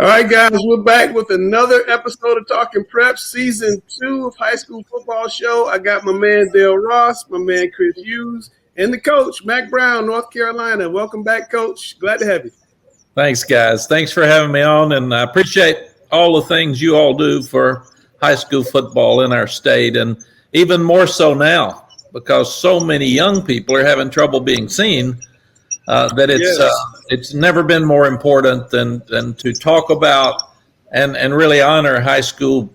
All right, guys, we're back with another episode of Talking Prep, Season 2 of High School Football Show. I got my man Dale Ross, my man Chris Hughes, and the coach, Mack Brown, North Carolina. Welcome back, Coach. Glad to have you. Thanks, guys. Thanks for having me on, and I appreciate all the things you all do for high school football in our state, and even more so now because so many young people are having trouble being seen. That it's never been more important than to talk about and really honor high school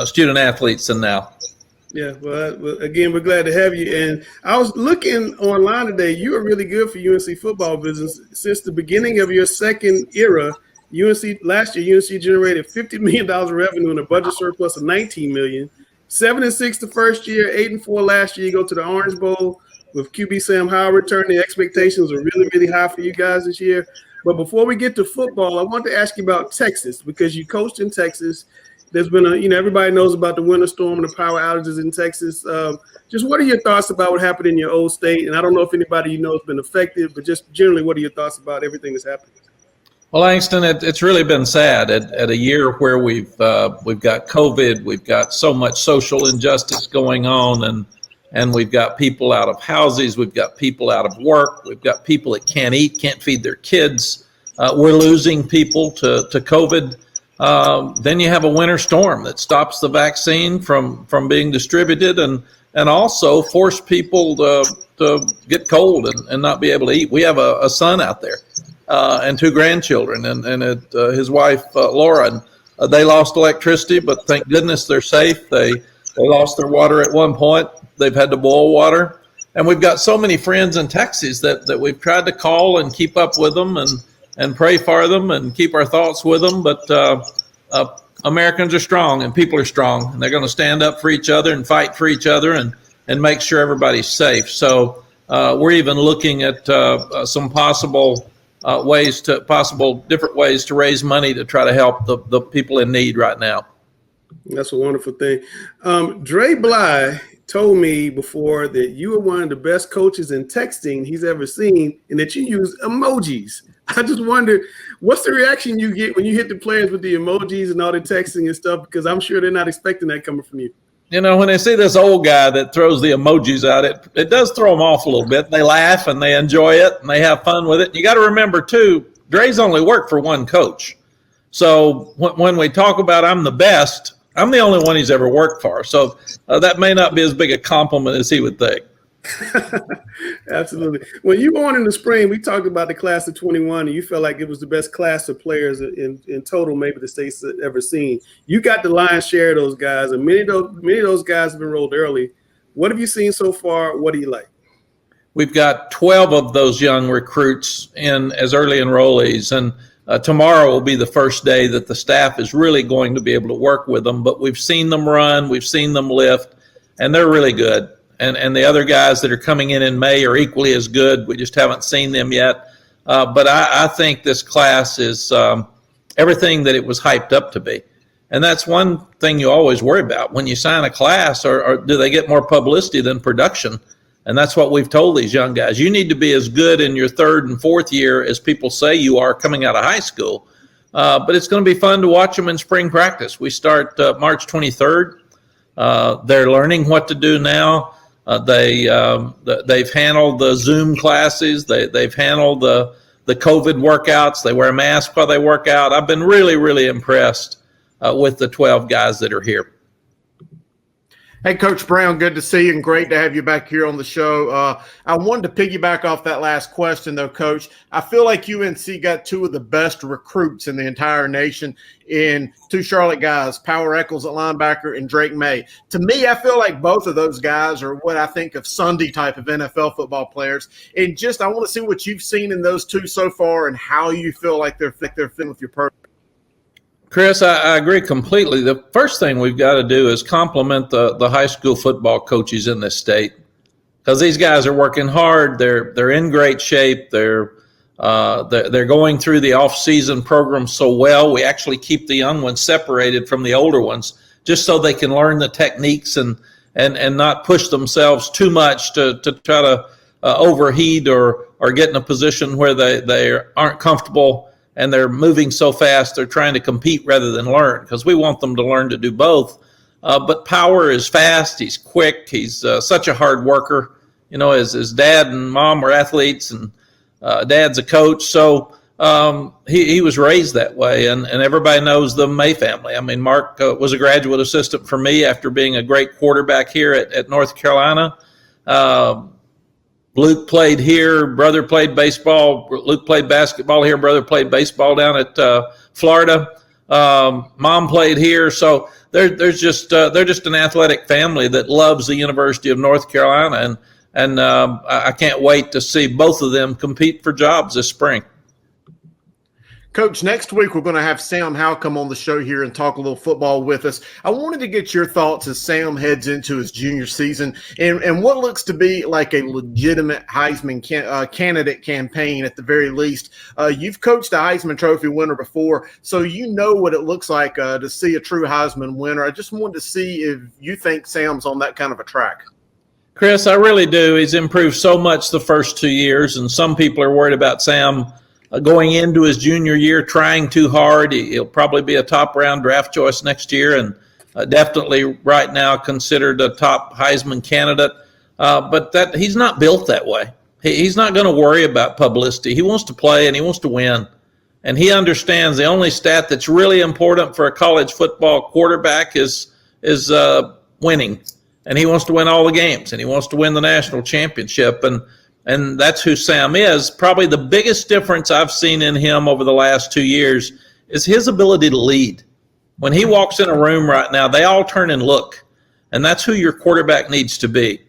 student athletes than now. Yeah, well, again, we're glad to have you. And I was looking online today. You are really good for UNC football business. Since the beginning of your second era, last year, UNC generated $50 million of revenue and a budget surplus of $19 million. 7-6 the first year, 8-4 last year. You go to the Orange Bowl with QB Sam Howell returning. The expectations are really, really high for you guys this year. But before we get to football, I want to ask you about Texas because you coached in Texas. There's been everybody knows about the winter storm and the power outages in Texas. Just what are your thoughts about what happened in your old state? And I don't know if anybody you know has been affected, but just generally, what are your thoughts about everything that's happening? Well, Langston, it's really been sad at a year where we've got COVID, we've got so much social injustice going on, and we've got people out of houses, we've got people out of work, we've got people that can't eat, can't feed their kids. We're losing people to COVID. Then you have a winter storm that stops the vaccine from being distributed and also force people to get cold and not be able to eat. We have a son out there and two grandchildren and his wife, Laura. And they lost electricity, but thank goodness they're safe. They lost their water at one point. They've had to boil water. And we've got so many friends in Texas that we've tried to call and keep up with them and pray for them and keep our thoughts with them. But Americans are strong and people are strong, and they're going to stand up for each other and fight for each other and make sure everybody's safe. So we're even looking at some possible different ways to raise money to try to help the people in need right now. That's a wonderful thing. Dre Bly told me before that you are one of the best coaches in texting he's ever seen and that you use emojis. I just wonder, what's the reaction you get when you hit the players with the emojis and all the texting and stuff? Because I'm sure they're not expecting that coming from you. You know, when they see this old guy that throws the emojis out, it does throw them off a little bit. They laugh and they enjoy it and they have fun with it. And you got to remember, too, Dre's only worked for one coach. So when we talk about I'm the best, I'm the only one he's ever worked for. So that may not be as big a compliment as he would think. Absolutely. When you were on in the spring, we talked about the class of 21, and you felt like it was the best class of players in total, maybe the state's ever seen. You got the lion's share of those guys, and many of those guys have enrolled early. What have you seen so far? What do you like? We've got 12 of those young recruits in as early enrollees, and tomorrow will be the first day that the staff is really going to be able to work with them. But we've seen them run, we've seen them lift, and they're really good. And the other guys that are coming in May are equally as good. We just haven't seen them yet. But I think this class is everything that it was hyped up to be. And that's one thing you always worry about when you sign a class, or do they get more publicity than production? And that's what we've told these young guys. You need to be as good in your third and fourth year as people say you are coming out of high school. But it's going to be fun to watch them in spring practice. We start March 23rd. They're learning what to do now. They've handled the Zoom classes. They've handled the COVID workouts. They wear a mask while they work out. I've been really, really impressed with the 12 guys that are here. Hey, Coach Brown, good to see you and great to have you back here on the show. I wanted to piggyback off that last question, though, Coach. I feel like UNC got two of the best recruits in the entire nation in two Charlotte guys, Power Eccles at linebacker and Drake May. To me, I feel like both of those guys are what I think of Sunday type of NFL football players. And I want to see what you've seen in those two so far and how you feel like they're fitting with your program. Chris, I agree completely. The first thing we've got to do is compliment the high school football coaches in this state, because these guys are working hard. They're in great shape. They're going through the off-season program so well. We actually keep the young ones separated from the older ones just so they can learn the techniques and not push themselves too much to try to overheat or get in a position where they aren't comfortable and they're moving so fast, they're trying to compete rather than learn, because we want them to learn to do both. But Power is fast, he's quick, he's such a hard worker. You know, his dad and mom were athletes, and dad's a coach, so he was raised that way, and everybody knows the May family. I mean, Mark was a graduate assistant for me after being a great quarterback here at North Carolina. Luke played here, brother played baseball. Luke played basketball here, brother played baseball down at Florida. Mom played here, so they're just an athletic family that loves the University of North Carolina, and I can't wait to see both of them compete for jobs this spring. Coach, next week we're going to have Sam Howell come on the show here and talk a little football with us. I wanted to get your thoughts as Sam heads into his junior season and what looks to be like a legitimate Heisman candidate campaign at the very least. You've coached a Heisman Trophy winner before, so you know what it looks like to see a true Heisman winner. I just wanted to see if you think Sam's on that kind of a track. Chris, I really do. He's improved so much the first 2 years, and some people are worried about Sam going into his junior year trying too hard. He'll probably be a top round draft choice next year, and definitely right now considered a top Heisman candidate. But that he's not built that way. He's not going to worry about publicity. He wants to play and he wants to win. And he understands the only stat that's really important for a college football quarterback is winning. And he wants to win all the games, and he wants to win the national championship. And that's who Sam is. Probably the biggest difference I've seen in him over the last 2 years is his ability to lead. When he walks in a room right now, they all turn and look. And that's who your quarterback needs to be.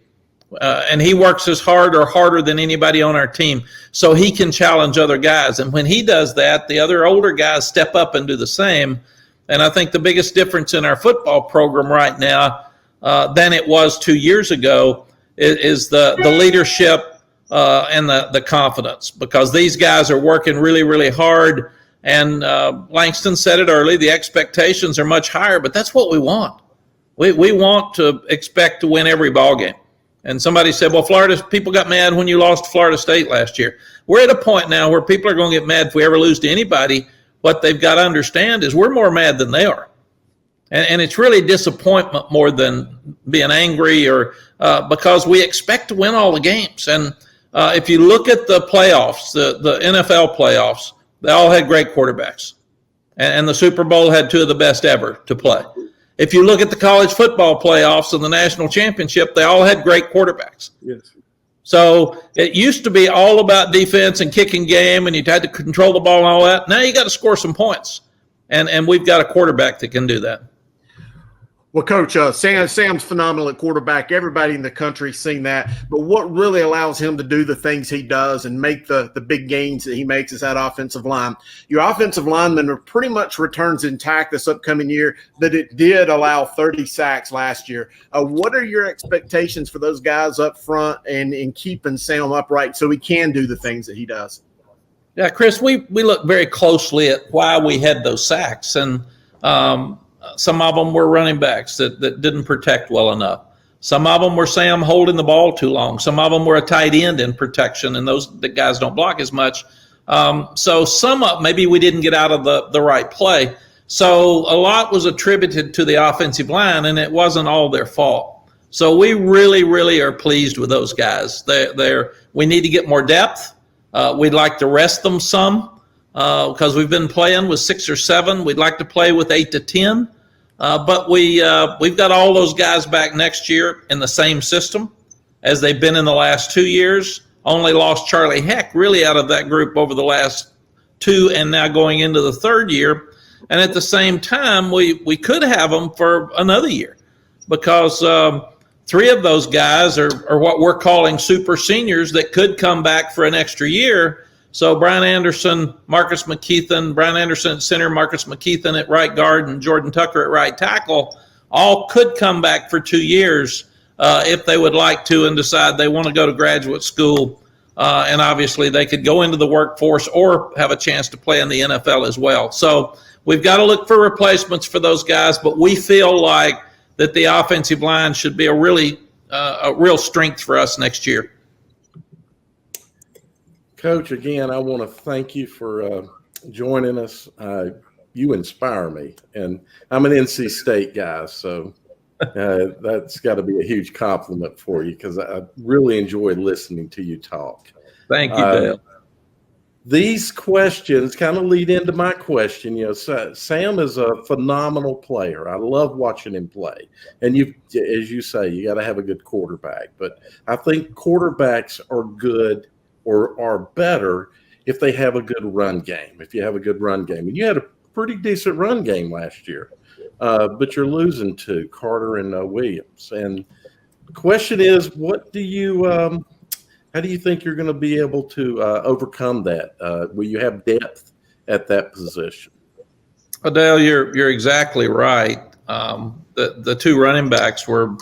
And he works as hard or harder than anybody on our team so he can challenge other guys. And when he does that, the other older guys step up and do the same. And I think the biggest difference in our football program right now than it was 2 years ago is the leadership and the confidence, because these guys are working really, really hard. And Langston said it early, the expectations are much higher, but that's what we want. We want to expect to win every ball game. And somebody said, well, people got mad when you lost to Florida State last year. We're at a point now where people are going to get mad if we ever lose to anybody. What they've got to understand is we're more mad than they are. And it's really disappointment more than being angry, or because we expect to win all the games. And if you look at the playoffs, the NFL playoffs, they all had great quarterbacks. And the Super Bowl had two of the best ever to play. If you look at the college football playoffs and the national championship, they all had great quarterbacks. Yes. So it used to be all about defense and kicking game, and you had to control the ball and all that. Now you got to score some points. And we've got a quarterback that can do that. Well, Coach, Sam's phenomenal at quarterback. Everybody in the country's seen that. But what really allows him to do the things he does and make the big gains that he makes is that offensive line. Your offensive linemen are pretty much returns intact this upcoming year, that it did allow 30 sacks last year. What are your expectations for those guys up front and in keeping Sam upright so he can do the things that he does? Yeah, Chris, we look very closely at why we had those sacks. And some of them were running backs that didn't protect well enough. Some of them were Sam holding the ball too long. Some of them were a tight end in protection, and the guys don't block as much. So maybe we didn't get out of the right play. So a lot was attributed to the offensive line, and it wasn't all their fault. So we really, really are pleased with those guys. We need to get more depth. We'd like to rest them some because we've been playing with 6 or 7. We'd like to play with 8 to 10. But we've got all those guys back next year in the same system as they've been in the last 2 years. Only lost Charlie Heck really out of that group over the last 2 and now going into the 3rd year. And at the same time, we could have them for another year because 3 of those guys are what we're calling super seniors that could come back for an extra year. So Brian Anderson, Marcus McKeithen, Brian Anderson at center, Marcus McKeithen at right guard, and Jordan Tucker at right tackle all could come back for 2 years if they would like to and decide they want to go to graduate school. And obviously they could go into the workforce or have a chance to play in the NFL as well. So we've got to look for replacements for those guys, but we feel like that the offensive line should be a real strength for us next year. Coach, again, I want to thank you for joining us. You inspire me, and I'm an NC State guy, so that's got to be a huge compliment for you because I really enjoy listening to you talk. Thank you, Dale. These questions kind of lead into my question. Sam is a phenomenal player. I love watching him play. And as you say, you got to have a good quarterback. But I think quarterbacks are good or are better if they have a good run game. If you have a good run game, and you had a pretty decent run game last year, but you're losing to Carter and Williams. And the question is, how do you think you're going to be able to overcome that? Will you have depth at that position? Dale, you're exactly right. The two running backs were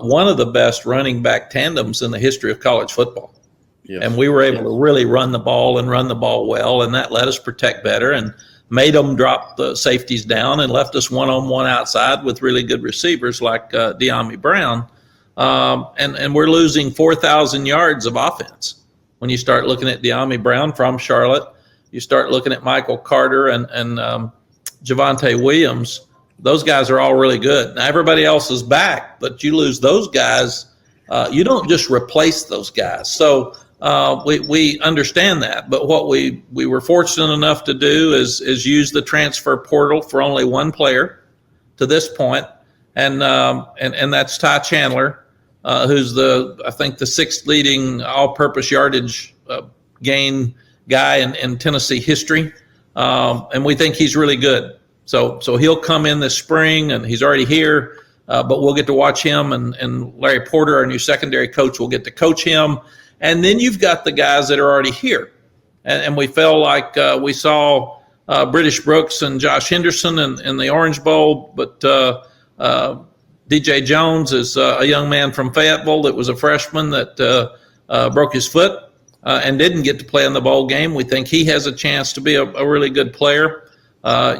one of the best running back tandems in the history of college football. Yes. And we were able to really run the ball well, and that let us protect better and made them drop the safeties down and left us one-on-one outside with really good receivers like Mack Brown. And we're losing 4,000 yards of offense. When you start looking at Mack Brown from Charlotte, you start looking at Michael Carter and Javonte Williams, those guys are all really good. Now, everybody else is back, but you lose those guys, you don't just replace those guys. So we understand that. But what we were fortunate enough to do is use the transfer portal for only one player to this point, and that's Ty Chandler. Who's I think the sixth leading all-purpose yardage gain guy in Tennessee history, and we think he's really good. So he'll come in this spring, and he's already here, but we'll get to watch him, and Larry Porter, our new secondary coach, will get to coach him. And then you've got the guys that are already here, and we felt like we saw British Brooks and Josh Henderson in the Orange Bowl, but DJ Jones is a young man from Fayetteville that was a freshman that broke his foot and didn't get to play in the bowl game. We think he has a chance to be a really good player.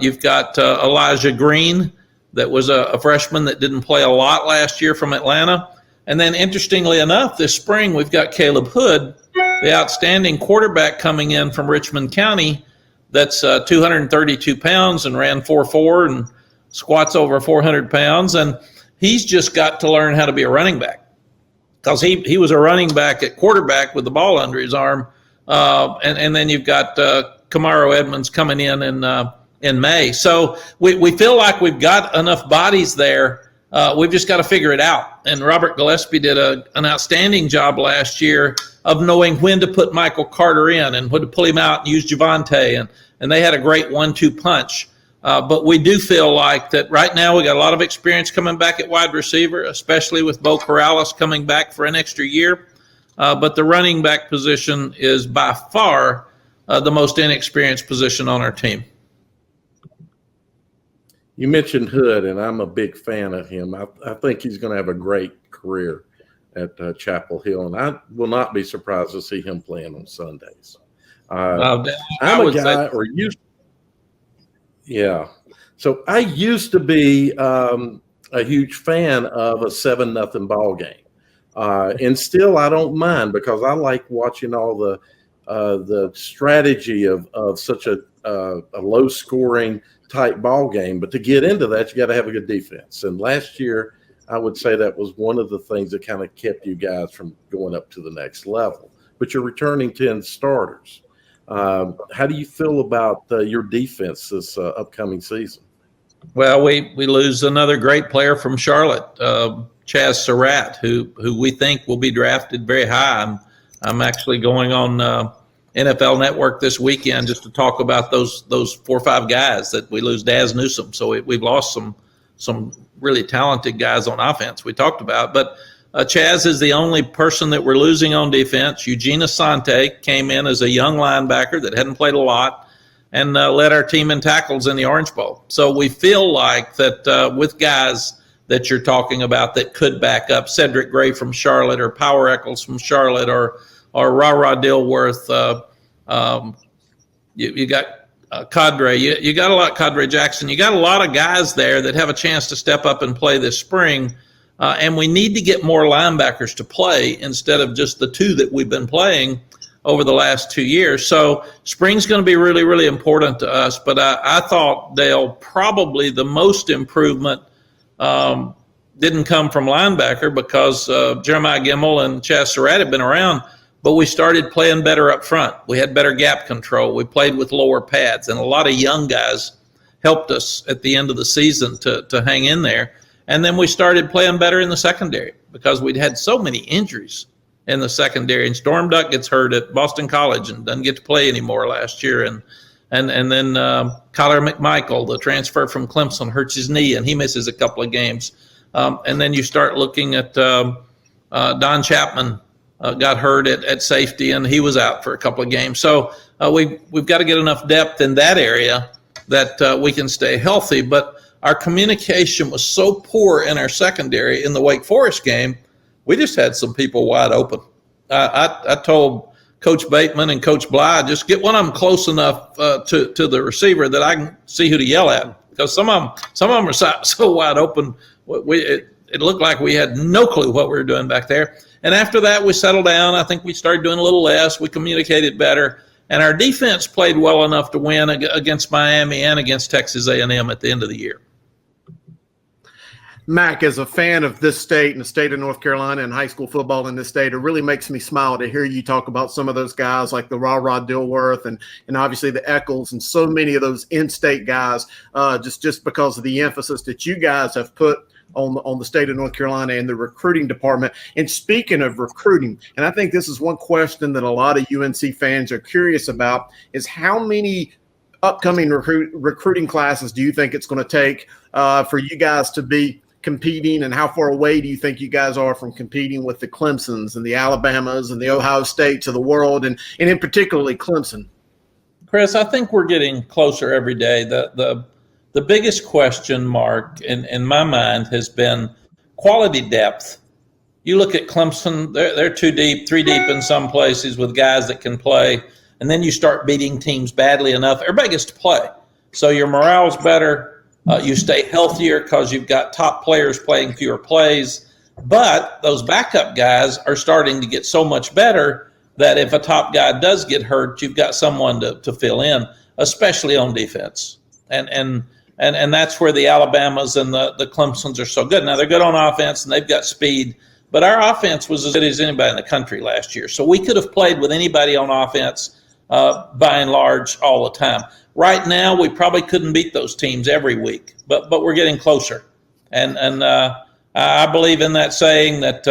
You've got Elijah Green that was a freshman that didn't play a lot last year from Atlanta. And then interestingly enough, this spring we've got Caleb Hood, the outstanding quarterback coming in from Richmond County that's 232 pounds and ran 4.4 and squats over 400 pounds. And he's just got to learn how to be a running back because he was a running back at quarterback with the ball under his arm. And then you've got Kamaro Edmonds coming in May. So we feel like we've got enough bodies there. We've just got to figure it out. And Robert Gillespie did an outstanding job last year of knowing when to put Michael Carter in and when to pull him out and use Javonte. And they had a great 1-2 punch. But we do feel like that right now we got a lot of experience coming back at wide receiver, especially with Bo Corrales coming back for an extra year. But the running back position is by far the most inexperienced position on our team. You mentioned Hood, and I'm a big fan of him. I think he's going to have a great career at Chapel Hill, and I will not be surprised to see him playing on Sundays. I'm a guy, or used. Yeah. So I used to be a huge fan of a 7-0 ball game. And still I don't mind because I like watching all the strategy of such a low scoring type ball game. But to get into that, you got to have a good defense. And last year, I would say that was one of the things that kind of kept you guys from going up to the next level. But you're returning 10 starters. How do you feel about your defense this upcoming season? Well, we lose another great player from Charlotte, Chaz Surratt, who we think will be drafted very high. I'm actually going on NFL Network this weekend just to talk about those 4 or 5 guys that we lose. Daz Newsome, so we've lost some really talented guys on offense we talked about, but Chaz is the only person that we're losing on defense. Eugene Asante came in as a young linebacker that hadn't played a lot and led our team in tackles in the Orange Bowl. So we feel like that with guys that you're talking about that could back up, Cedric Gray from Charlotte or Power Eccles from Charlotte or Ra Dilworth. You got Cadre. You got a lot, Cadre Jackson. You got a lot of guys there that have a chance to step up and play this spring. And we need to get more linebackers to play instead of just the 2 that we've been playing over the last 2 years. So spring's going to be really, really important to us. But I thought, Dale, probably the most improvement didn't come from linebacker because Jeremiah Gemmel and Chaz Surratt had been around, but we started playing better up front. We had better gap control. We played with lower pads, and a lot of young guys helped us at the end of the season to hang in there. And then we started playing better in the secondary because we'd had so many injuries in the secondary. And Storm Duck gets hurt at Boston College and doesn't get to play anymore last year. And then Kyler McMichael, the transfer from Clemson, hurts his knee and he misses a couple of games. And then you start looking at Don Chapman got hurt at safety and he was out for a couple of games. So we've got to get enough depth in that area that we can stay healthy. But our communication was so poor in our secondary in the Wake Forest game, we just had some people wide open. I told Coach Bateman and Coach Bly, just get one of them close enough to the receiver that I can see who to yell at, because some of them are so wide open. It looked like we had no clue what we were doing back there. And after that, we settled down. I think we started doing a little less. We communicated better. And our defense played well enough to win against Miami and against Texas A&M at the end of the year. Mack, as a fan of this state and the state of North Carolina and high school football in this state, it really makes me smile to hear you talk about some of those guys like the Rod Dilworth and obviously the Eccles and so many of those in-state guys, just because of the emphasis that you guys have put on the state of North Carolina and the recruiting department. And speaking of recruiting, and I think this is one question that a lot of UNC fans are curious about, is how many upcoming recruiting classes do you think it's going to take for you guys to be competing, and how far away do you think you guys are from competing with the Clemsons and the Alabamas and the Ohio States of the world, and in particularly Clemson? Chris, I think we're getting closer every day. The biggest question mark in my mind has been quality depth. You look at Clemson, they're 2 deep, 3 deep in some places with guys that can play, and then you start beating teams badly enough, everybody gets to play. So your morale's better. You stay healthier because you've got top players playing fewer plays. But those backup guys are starting to get so much better that if a top guy does get hurt, you've got someone to fill in, especially on defense. And that's where the Alabamas and the Clemsons are so good. Now, they're good on offense, and they've got speed. But our offense was as good as anybody in the country last year. So we could have played with anybody on offense by and large all the time. Right now, we probably couldn't beat those teams every week, but we're getting closer. And I believe in that saying that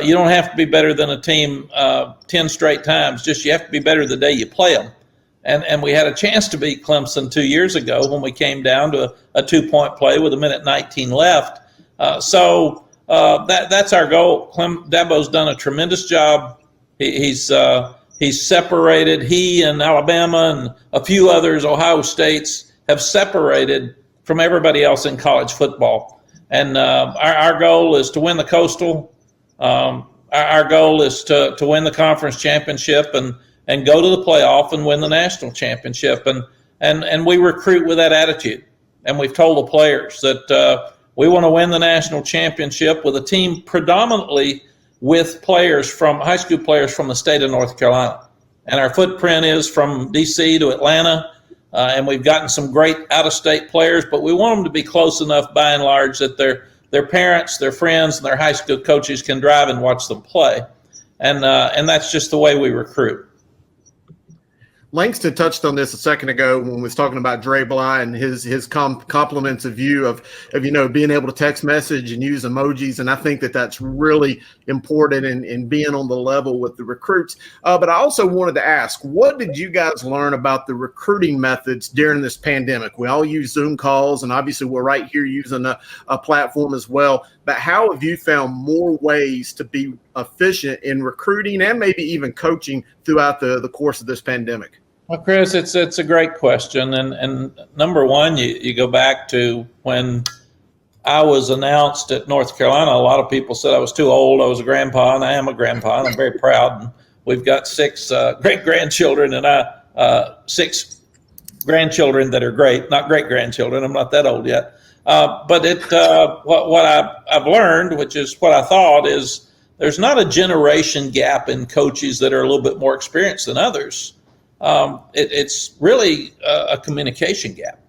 you don't have to be better than a team 10 straight times. Just you have to be better the day you play them. And we had a chance to beat Clemson 2 years ago when we came down to a 2-point play with 1:19 left. So that's our goal. Dabo's done a tremendous job. He's separated. He and Alabama and a few others, Ohio States, have separated from everybody else in college football. And our goal is to win the Coastal. Our goal is to win the conference championship and go to the playoff and win the national championship. And we recruit with that attitude. And we've told the players that we want to win the national championship with a team predominantly with players from high school players from the state of North Carolina. And our footprint is from D.C. to Atlanta, and we've gotten some great out-of-state players, but we want them to be close enough by and large that their parents, their friends, and their high school coaches can drive and watch them play. And that's just the way we recruit. Langston touched on this a second ago when we was talking about Dre Bly and his compliments of you of being able to text message and use emojis, and I think that's really important in being on the level with the recruits. But I also wanted to ask, what did you guys learn about the recruiting methods during this pandemic? We all use Zoom calls, and obviously we're right here using a platform as well. But how have you found more ways to be efficient in recruiting and maybe even coaching throughout the course of this pandemic? Well, Chris, it's a great question. And number one, you go back to when I was announced at North Carolina, a lot of people said I was too old. I was a grandpa, and I am a grandpa, and I'm very proud. And we've got 6 great-grandchildren, and 6 grandchildren that are great, not great-grandchildren. I'm not that old yet. But what I've learned, which is what I thought, is there's not a generation gap in coaches that are a little bit more experienced than others. It's really a communication gap.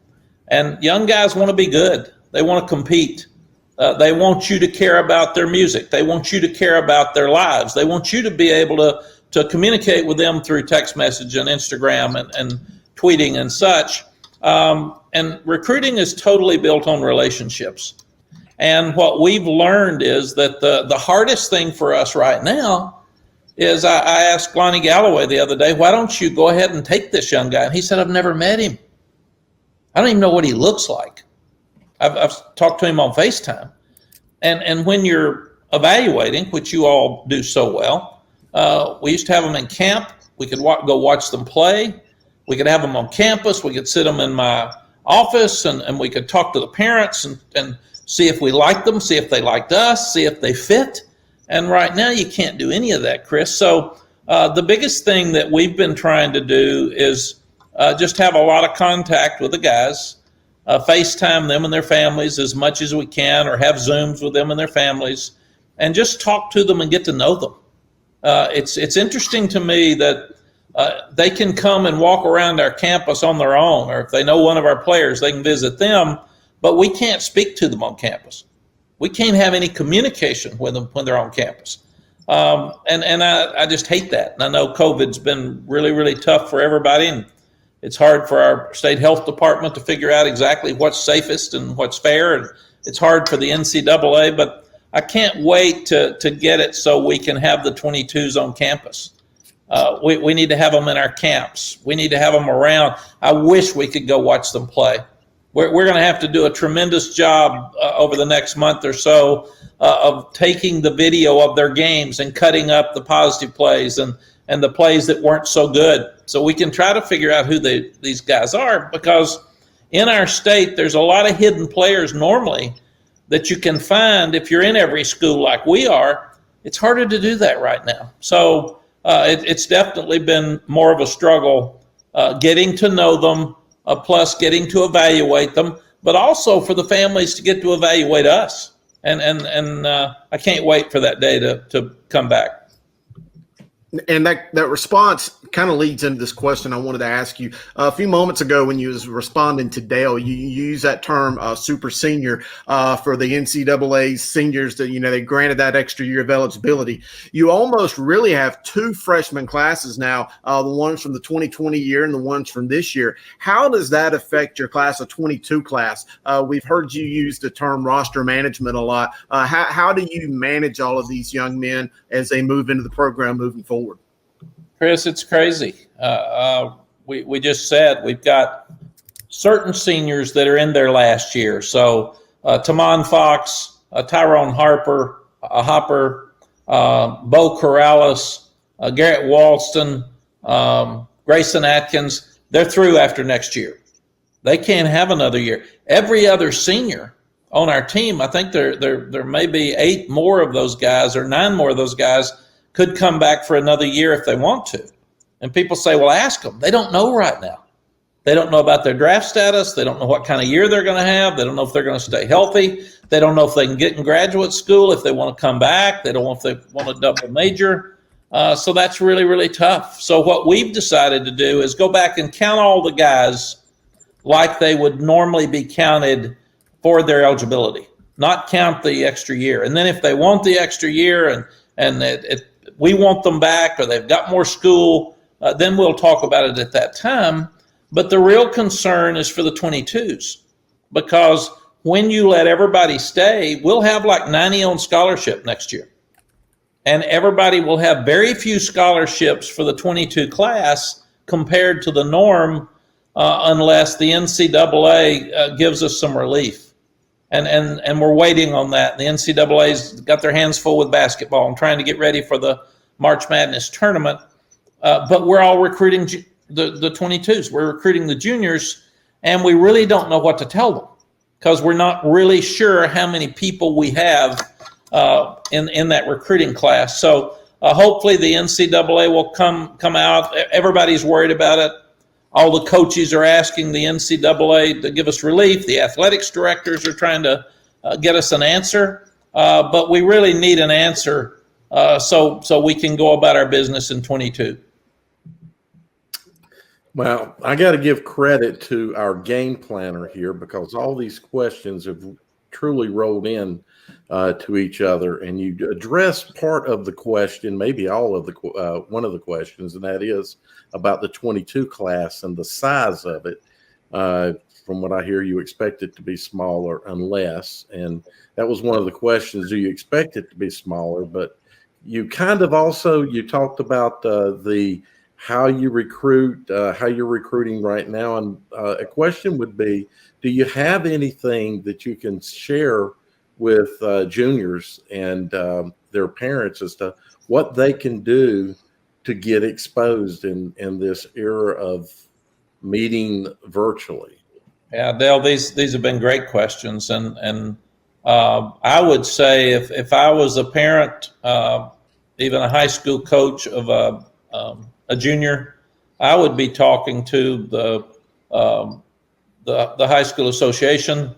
And young guys want to be good. They want to compete. They want you to care about their music. They want you to care about their lives. They want you to be able to communicate with them through text message and Instagram and tweeting and such. And recruiting is totally built on relationships. And what we've learned is that the hardest thing for us right now is I asked Lonnie Galloway the other day, why don't you go ahead and take this young guy? And he said, I've never met him. I don't even know what he looks like. I've talked to him on FaceTime. And when you're evaluating, which you all do so well, we used to have them in camp. We could go watch them play. We could have them on campus. We could sit them in my office, and we could talk to the parents and see if we liked them, see if they liked us, see if they fit. And right now you can't do any of that, Chris. So the biggest thing that we've been trying to do is just have a lot of contact with the guys, FaceTime them and their families as much as we can, or have Zooms with them and their families, and just talk to them and get to know them. It's interesting to me that they can come and walk around our campus on their own, or if they know one of our players, they can visit them, but we can't speak to them on campus. We can't have any communication with them when they're on campus. And I just hate that. And I know COVID's been really, really tough for everybody, and it's hard for our state health department to figure out exactly what's safest and what's fair, and it's hard for the NCAA, but I can't wait to get it so we can have the 22s on campus. We need to have them in our camps. We need to have them around. I wish we could go watch them play. We're going to have to do a tremendous job over the next month or so of taking the video of their games and cutting up the positive plays and the plays that weren't so good, so we can try to figure out who these guys are, because in our state there's a lot of hidden players normally that you can find if you're in every school like we are. It's harder to do that right now. So it's definitely been more of a struggle getting to know them, plus getting to evaluate them, but also for the families to get to evaluate us. And I can't wait for that day to come back. And that response kind of leads into this question I wanted to ask you. A few moments ago when you was responding to Dale, you used that term super senior for the NCAA seniors that, they granted that extra year of eligibility. You almost really have two freshman classes now, the ones from the 2020 year and the ones from this year. How does that affect your class of 22 class? We've heard you use the term roster management a lot. How do you manage all of these young men as they move into the program moving forward? Chris, it's crazy. We just said we've got certain seniors that are in their last year. So Tamon Fox, Tyrone Hopper, Bo Corrales, Garrett Walston, Grayson Atkins, they're through after next year. They can't have another year. Every other senior on our team, I think there may be 8 more of those guys or 9 more of those guys could come back for another year if they want to. And people say, well, ask them. They don't know right now. They don't know about their draft status. They don't know what kind of year they're going to have. They don't know if they're going to stay healthy. They don't know if they can get in graduate school, if they want to come back. They don't know if they want a double major. So that's really, really tough. So what we've decided to do is go back and count all the guys like they would normally be counted for their eligibility, not count the extra year. And then if they want the extra year and we want them back, or they've got more school, then we'll talk about it at that time. But the real concern is for the 22s, because when you let everybody stay, we'll have like 90 on scholarship next year. And everybody will have very few scholarships for the 22 class compared to the norm, unless the NCAA gives us some relief. And we're waiting on that. The NCAA's got their hands full with basketball and trying to get ready for the March Madness tournament. But we're all recruiting the 22s. We're recruiting the juniors, and we really don't know what to tell them because we're not really sure how many people we have in that recruiting class. So hopefully the NCAA will come out. Everybody's worried about it. All the coaches are asking the NCAA to give us relief. The athletics directors are trying to get us an answer. But we really need an answer so we can go about our business in 22. Well, I got to give credit to our game planner here because all these questions have truly rolled in to each other, and you address part of the question, maybe all of the one of the questions, and that is about the 22 class and the size of it. From what I hear, you expect it to be smaller unless, and that was one of the questions. Do you expect it to be smaller? But you kind of also you talked about the how you recruit, how you're recruiting right now. And a question would be, do you have anything that you can share with juniors and their parents as to what they can do to get exposed in this era of meeting virtually? Yeah, Dale, these have been great questions. And I would say if I was a parent, even a high school coach of a junior, I would be talking to the high school association.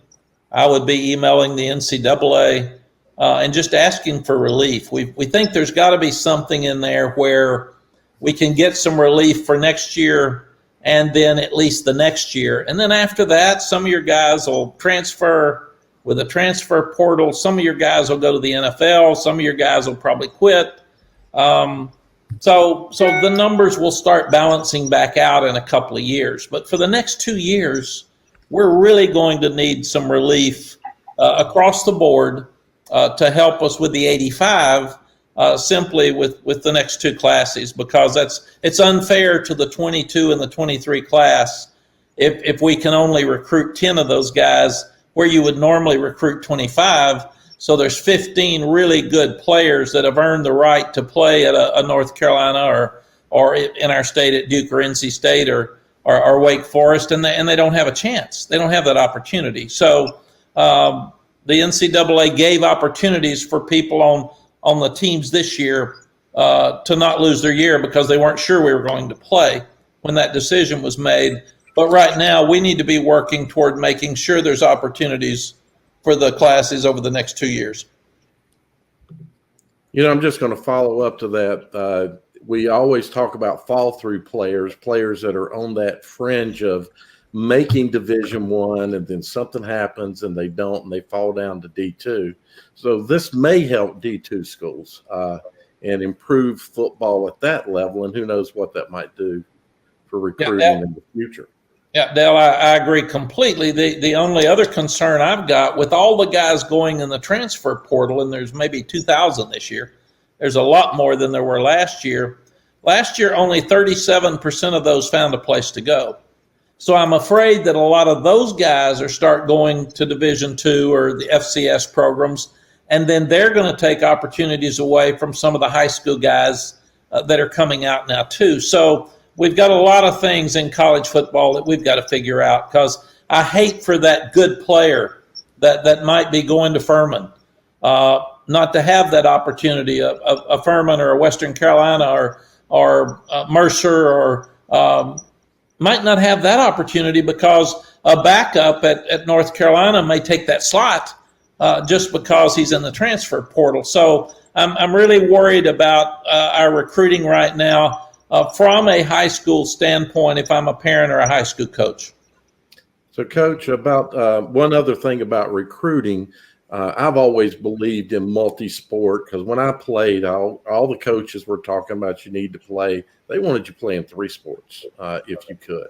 I would be emailing the NCAA and just asking for relief. We think there's got to be something in there where we can get some relief for next year and then at least the next year. And then after that, some of your guys will transfer with a transfer portal. Some of your guys will go to the NFL. Some of your guys will probably quit. So the numbers will start balancing back out in a couple of years. But for the next 2 years, we're really going to need some relief across the board to help us with the 85, simply with the next two classes, because it's unfair to the 22 and the 23 class if we can only recruit 10 of those guys where you would normally recruit 25. So there's 15 really good players that have earned the right to play at a North Carolina or in our state at Duke or NC State or Wake Forest, and they don't have a chance. They don't have that opportunity. So the NCAA gave opportunities for people on the teams this year to not lose their year because they weren't sure we were going to play when that decision was made. But right now we need to be working toward making sure there's opportunities for the classes over the next 2 years. You know, I'm just going to follow up to that. We always talk about fall-through players that are on that fringe of making Division I, and then something happens and they don't, and they fall down to D2. So this may help D2 schools and improve football at that level, and who knows what that might do for recruiting in the future. Yeah, Dale, I agree completely. The only other concern I've got with all the guys going in the transfer portal, and there's maybe 2,000 this year, there's a lot more than there were last year. Last year, only 37% of those found a place to go. So I'm afraid that a lot of those guys start going to Division II or the FCS programs, and then they're going to take opportunities away from some of the high school guys that are coming out now too. So we've got a lot of things in college football that we've got to figure out, because I hate for that good player that might be going to Furman not to have that opportunity. A Furman or a Western Carolina or Mercer or might not have that opportunity because a backup at North Carolina may take that slot just because he's in the transfer portal. So I'm really worried about our recruiting right now. From a high school standpoint, if I'm a parent or a high school coach. So, Coach, about one other thing about recruiting, I've always believed in multi-sport, because when I played, all the coaches were talking about you need to play. They wanted you playing 3 sports if you could.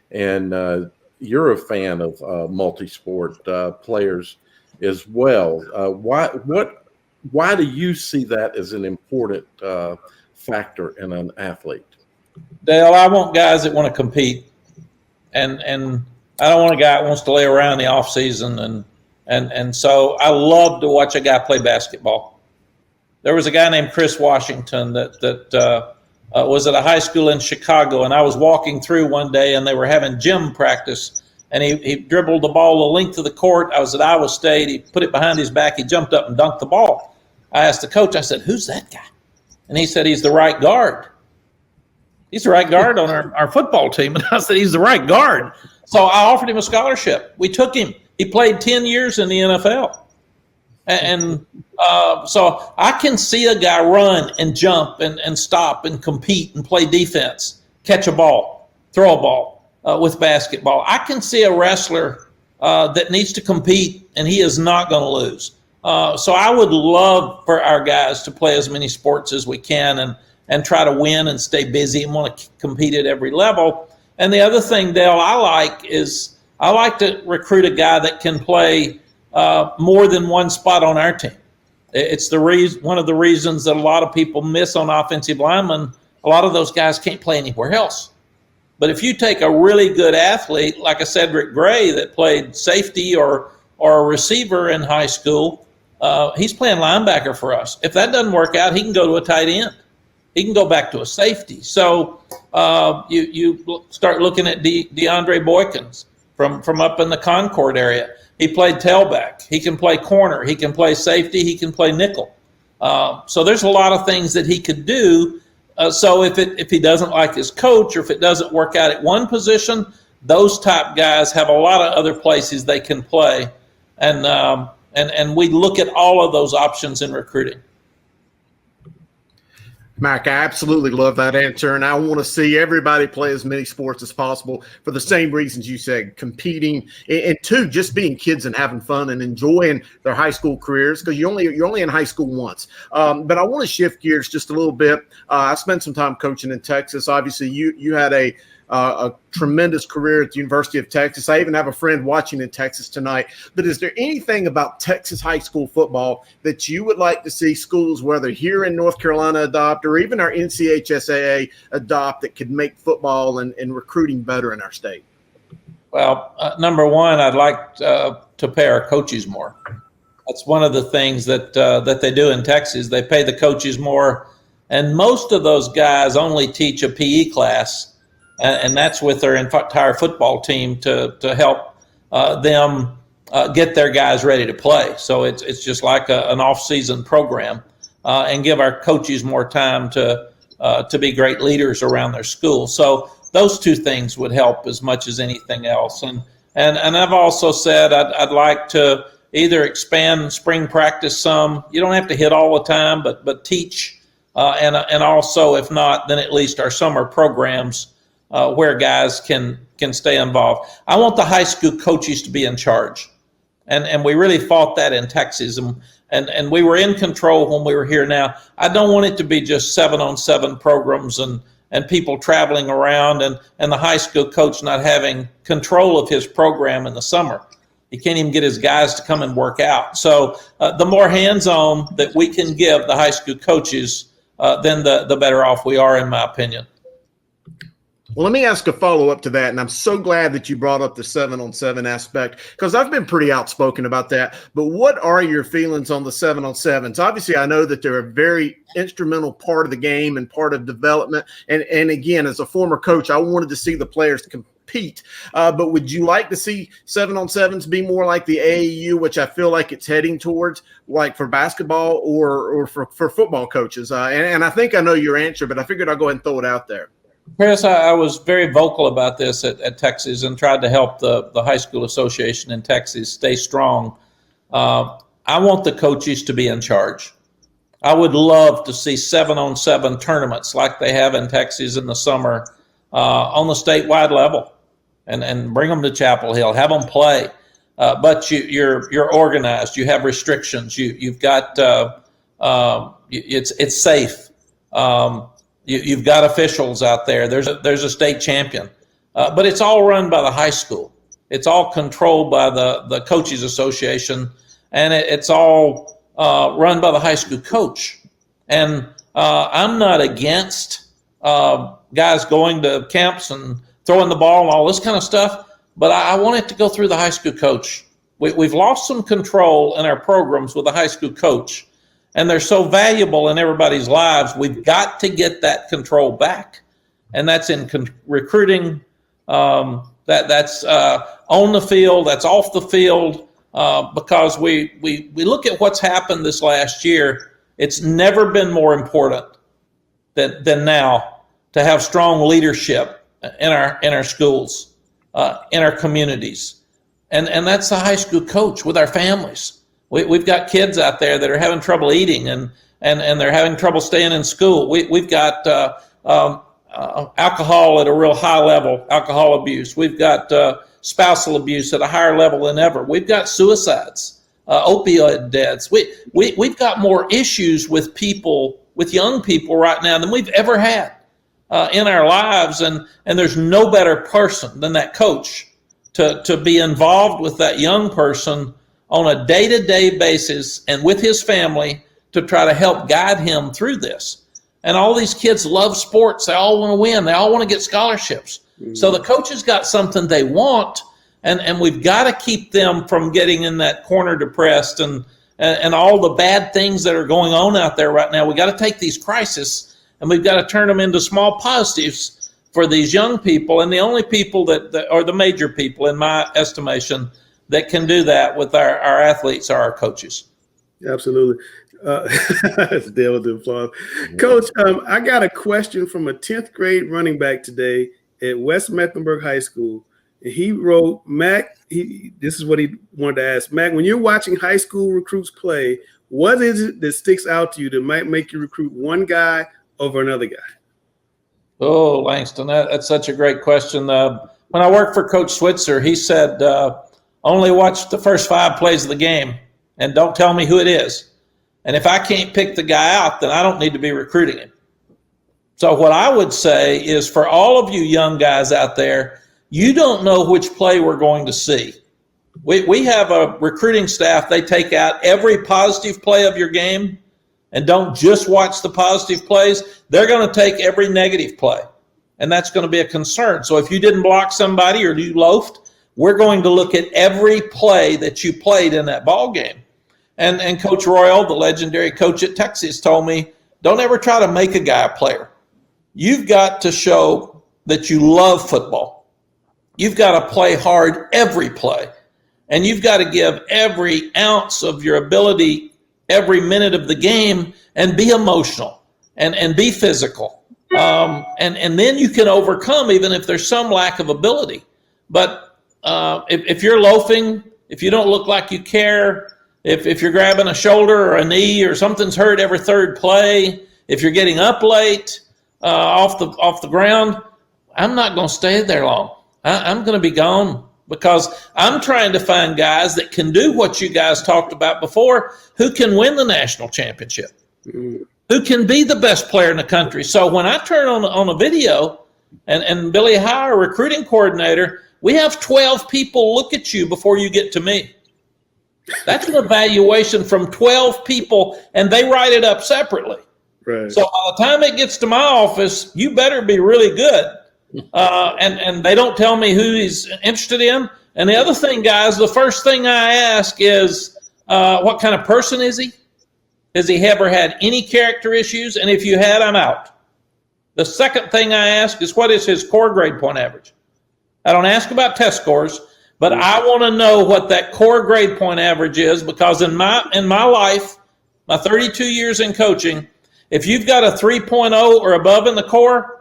And you're a fan of multi-sport players as well. Why do you see that as an important factor in an athlete? Dale, I want guys that want to compete, and I don't want a guy that wants to lay around in the off season, and so I love to watch a guy play basketball. There was a guy named Chris Washington that was at a high school in Chicago, and I was walking through one day, and they were having gym practice, and he dribbled the ball the length of the court. I was at Iowa State. He put it behind his back. He jumped up and dunked the ball. I asked the coach, I said, "Who's that guy?" And he said, "He's the right guard." He's the right guard on our football team. And I said, "He's the right guard." So I offered him a scholarship. We took him. He played 10 years in the NFL. So I can see a guy run and jump and stop and compete and play defense, catch a ball, throw a ball with basketball. I can see a wrestler that needs to compete, and he is not going to lose. So I would love for our guys to play as many sports as we can and try to win and stay busy and want to compete at every level. And the other thing, Dale, I like to recruit a guy that can play more than one spot on our team. It's one of the reasons that a lot of people miss on offensive linemen. A lot of those guys can't play anywhere else. But if you take a really good athlete like a Cedric Gray that played safety or a receiver in high school, he's playing linebacker for us. If that doesn't work out, he can go to a tight end. He can go back to a safety. So you start looking at DeAndre Boykins from up in the Concord area. He played tailback. He can play corner. He can play safety. He can play nickel. So there's a lot of things that he could do. So if he doesn't like his coach, or if it doesn't work out at one position, those type guys have a lot of other places they can play, and we look at all of those options in recruiting. Mack, I absolutely love that answer, and I want to see everybody play as many sports as possible for the same reasons you said, competing, and two, just being kids and having fun and enjoying their high school careers, because you're only in high school once. But I want to shift gears just a little bit. I spent some time coaching in Texas. Obviously, you had a tremendous career at the University of Texas. I even have a friend watching in Texas tonight. But is there anything about Texas high school football that you would like to see schools, whether here in North Carolina, adopt, or even our NCHSAA adopt, that could make football and recruiting better in our state? Well, number one, I'd like to pay our coaches more. That's one of the things that they do in Texas. They pay the coaches more, and most of those guys only teach a PE class. And that's with their entire football team to help them get their guys ready to play. So it's just like an off-season program, and give our coaches more time to be great leaders around their school. So those two things would help as much as anything else. And I've also said I'd like to either expand spring practice some. You don't have to hit all the time, but teach, and also, if not, then at least our summer programs. Where guys can stay involved. I want the high school coaches to be in charge. And we really fought that in Texas. And we were in control when we were here now. I don't want it to be just 7-on-7 programs and people traveling around and the high school coach not having control of his program in the summer. He can't even get his guys to come and work out. So the more hands-on that we can give the high school coaches, then the better off we are, in my opinion. Well, let me ask a follow-up to that, and I'm so glad that you brought up the 7-on-7 aspect, because I've been pretty outspoken about that. But what are your feelings on the 7-on-7s? Obviously, I know that they're a very instrumental part of the game and part of development. And again, as a former coach, I wanted to see the players compete. But would you like to see 7-on-7s be more like the AAU, which I feel like it's heading towards, like for basketball or for football coaches? And I think I know your answer, but I figured I'll go ahead and throw it out there. Chris, I was very vocal about this at Texas and tried to help the high school association in Texas stay strong. I want the coaches to be in charge. I would love to see 7-on-7 tournaments like they have in Texas in the summer on the statewide level, and bring them to Chapel Hill, have them play. But you're organized. You have restrictions. You've got it's safe. You've got officials out there. There's a state champion, but it's all run by the high school. It's all controlled by the coaches association, and it's all run by the high school coach. And I'm not against guys going to camps and throwing the ball and all this kind of stuff, but I want it to go through the high school coach. We've lost some control in our programs with the high school coach. And they're so valuable in everybody's lives. We've got to get that control back, and that's in recruiting. That's on the field. That's off the field. Because we look at what's happened this last year. It's never been more important than now to have strong leadership in our schools, in our communities, and that's the high school coach with our families. We've got kids out there that are having trouble eating and they're having trouble staying in school. We've got alcohol at a real high level, alcohol abuse. We've got spousal abuse at a higher level than ever. We've got suicides, opioid deaths. We've got more issues with young people right now than we've ever had in our lives. And there's no better person than that coach to be involved with that young person on a day-to-day basis and with his family to try to help guide him through this. And all these kids love sports. They all want to win. They all want to get scholarships. Mm-hmm. So the coach has got something they want, and we've got to keep them from getting in that corner depressed and all the bad things that are going on out there right now. We got to take these crises and we've got to turn them into small positives for these young people. And the only people that are the major people, in my estimation, that can do that with our athletes are our coaches. Absolutely. That's Dale with the applause. Coach, I got a question from a 10th grade running back today at West Mecklenburg High School. And he wrote, Mack, this is what he wanted to ask. Mack, when you're watching high school recruits play, what is it that sticks out to you that might make you recruit one guy over another guy? Oh, Langston, that's such a great question. When I worked for Coach Switzer, he said, only watch the first 5 plays of the game and don't tell me who it is. And if I can't pick the guy out, then I don't need to be recruiting him. So what I would say is, for all of you young guys out there, you don't know which play we're going to see. We have a recruiting staff. They take out every positive play of your game and don't just watch the positive plays. They're going to take every negative play, and that's going to be a concern. So if you didn't block somebody or you loafed, we're going to look at every play that you played in that ball game. And Coach Royal, the legendary coach at Texas, told me, don't ever try to make a guy a player. You've got to show that you love football. You've got to play hard every play. And you've got to give every ounce of your ability every minute of the game and be emotional and be physical. And then you can overcome even if there's some lack of ability. But if you're loafing, if you don't look like you care, if you're grabbing a shoulder or a knee or something's hurt every third play, if you're getting up late off the ground, I'm not going to stay there long. I'm going to be gone, because I'm trying to find guys that can do what you guys talked about before, who can win the national championship, who can be the best player in the country. So when I turn on a video and Billy High, our recruiting coordinator, we have 12 people look at you before you get to me. That's an evaluation from 12 people, and they write it up separately. Right. So by the time it gets to my office, you better be really good. And they don't tell me who he's interested in. And the other thing, guys, the first thing I ask is, what kind of person is he? Has he ever had any character issues? And if you had, I'm out. The second thing I ask is, what is his core grade point average? I don't ask about test scores, but I want to know what that core grade point average is, because in my life, my 32 years in coaching, if you've got a 3.0 or above in the core,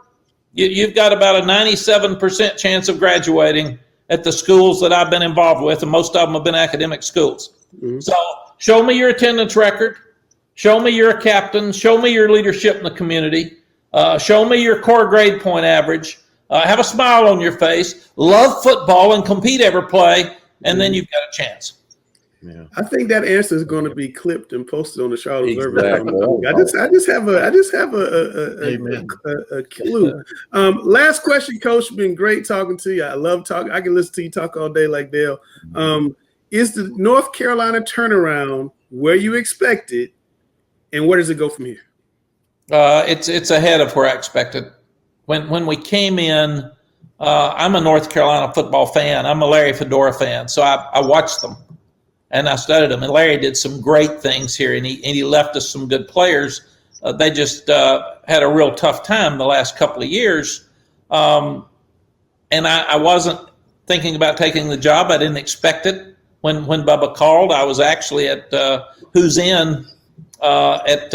you've got about a 97% chance of graduating at the schools that I've been involved with, and most of them have been academic schools. Mm-hmm. So show me your attendance record. Show me you're a captain. Show me your leadership in the community. Show me your core grade point average. Have a smile on your face. Love football and compete every play, and then you've got a chance. Yeah. I think that answer is going to be clipped and posted on the Charlotte Exactly. Observer. I just have a clue. Last question, Coach. Been great talking to you. I love talking. I can listen to you talk all day like Dale. Is the North Carolina turnaround where you expected, and where does it go from here? It's ahead of where I expected. When we came in, I'm a North Carolina football fan. I'm a Larry Fedora fan, so I watched them. And I studied them, and Larry did some great things here, and he left us some good players. They just had a real tough time the last couple of years, and I wasn't thinking about taking the job. I didn't expect it. When Bubba called, I was actually at Who's In at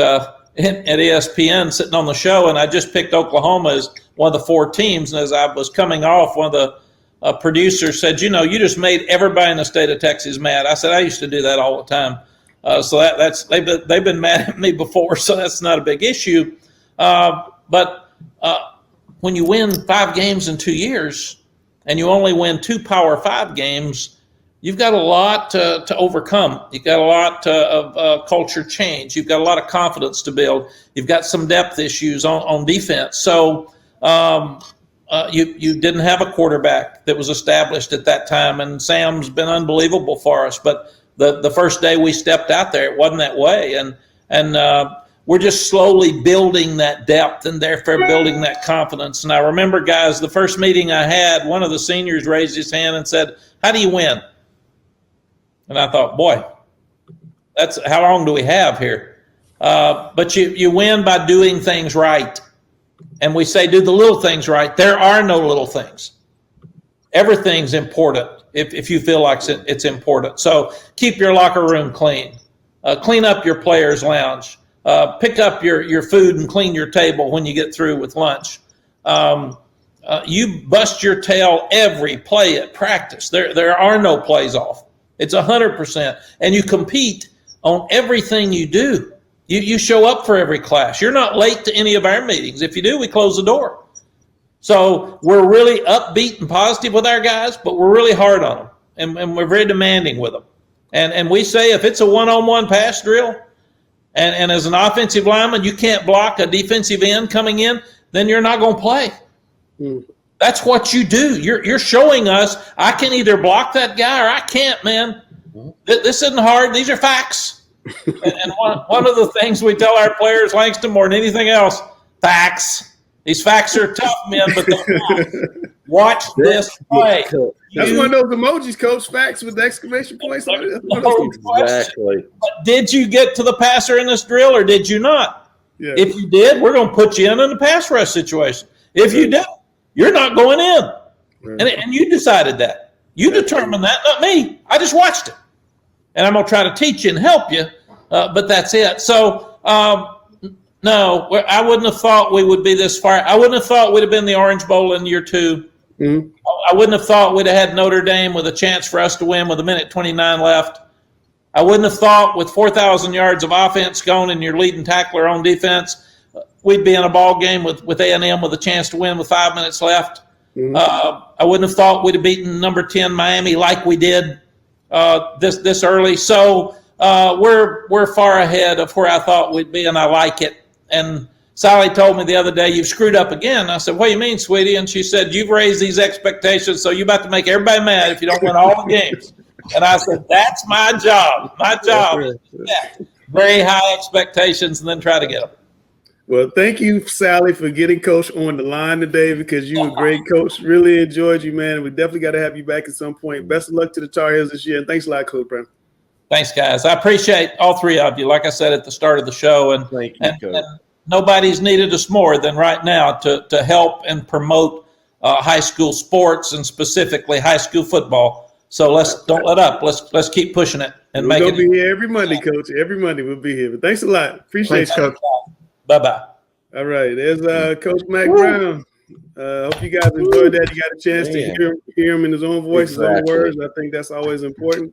ESPN sitting on the show, and I just picked Oklahoma as one of the 4 teams. And as I was coming off, one of the producer said, you just made everybody in the state of Texas mad. I said, I used to do that all the time. So they've been mad at me before, so that's not a big issue. But when you win 5 games in 2 years, and you only win 2 Power 5 games, you've got a lot to overcome. You've got a lot of culture change. You've got a lot of confidence to build. You've got some depth issues on defense. So you didn't have a quarterback that was established at that time, and Sam's been unbelievable for us. But the first day we stepped out there, it wasn't that way, and we're just slowly building that depth and therefore building that confidence. And I remember, guys, the first meeting I had, one of the seniors raised his hand and said, "How do you win?" And I thought, boy, that's how long do we have here? But you win by doing things right. And we say, do the little things right. There are no little things. Everything's important if you feel like it's important. So keep your locker room clean. Clean up your players' lounge. Pick up your food and clean your table when you get through with lunch. You bust your tail every play at practice. There are no plays off. It's 100%. And you compete on everything you do. You show up for every class. You're not late to any of our meetings. If you do, we close the door. So we're really upbeat and positive with our guys, but we're really hard on them. And we're very demanding with them. And we say if it's a one-on-one pass drill, and as an offensive lineman, you can't block a defensive end coming in, then you're not going to play. That's what you do. You're showing us I can either block that guy or I can't, man. This isn't hard. These are facts. And one of the things we tell our players, Langston, more than anything else, facts. These facts are tough, men, but they're facts. Watch this play. That's one of those emojis, Coach. Facts with the exclamation points. Exactly. But did you get to the passer in this drill or did you not? Yeah. If you did, we're going to put you in a pass rush situation. If you didn't, you're not going in. And you decided that. You determined that, not me. I just watched it. And I'm going to try to teach you and help you, but that's it. So, no, I wouldn't have thought we would be this far. I wouldn't have thought we'd have been the Orange Bowl in year 2. Mm-hmm. I wouldn't have thought we'd have had Notre Dame with a chance for us to win with 1:29 left. I wouldn't have thought with 4,000 yards of offense gone and your leading tackler on defense, we'd be in a ball game with A&M with a chance to win with 5 minutes left. Mm-hmm. I wouldn't have thought we'd have beaten number 10 Miami like we did this early. So we're far ahead of where I thought we'd be, and I like it. And Sally told me the other day, "You've screwed up again." I said, "What do you mean, sweetie?" And she said, "You've raised these expectations, so you're about to make everybody mad if you don't win all the games." And I said, "That's my job. My job is very high expectations and then try to get them." Well, thank you, Sally, for getting Coach on the line today because you're a great coach. Really enjoyed you, man. We definitely got to have you back at some point. Best of luck to the Tar Heels this year, and thanks a lot, Coach Brown. Thanks, guys. I appreciate all 3 of you, like I said at the start of the show. And, thank you, Coach. And nobody's needed us more than right now to help and promote high school sports and specifically high school football. So don't let up. Let's keep pushing it and make it. We'll be here every Monday, Coach. Every Monday we'll be here. But thanks a lot. Appreciate you, Coach. Bye-bye. All right. There's Coach Mack Brown. Hope you guys enjoyed that. You got a chance to hear him in his own voice, his own words. I think that's always important.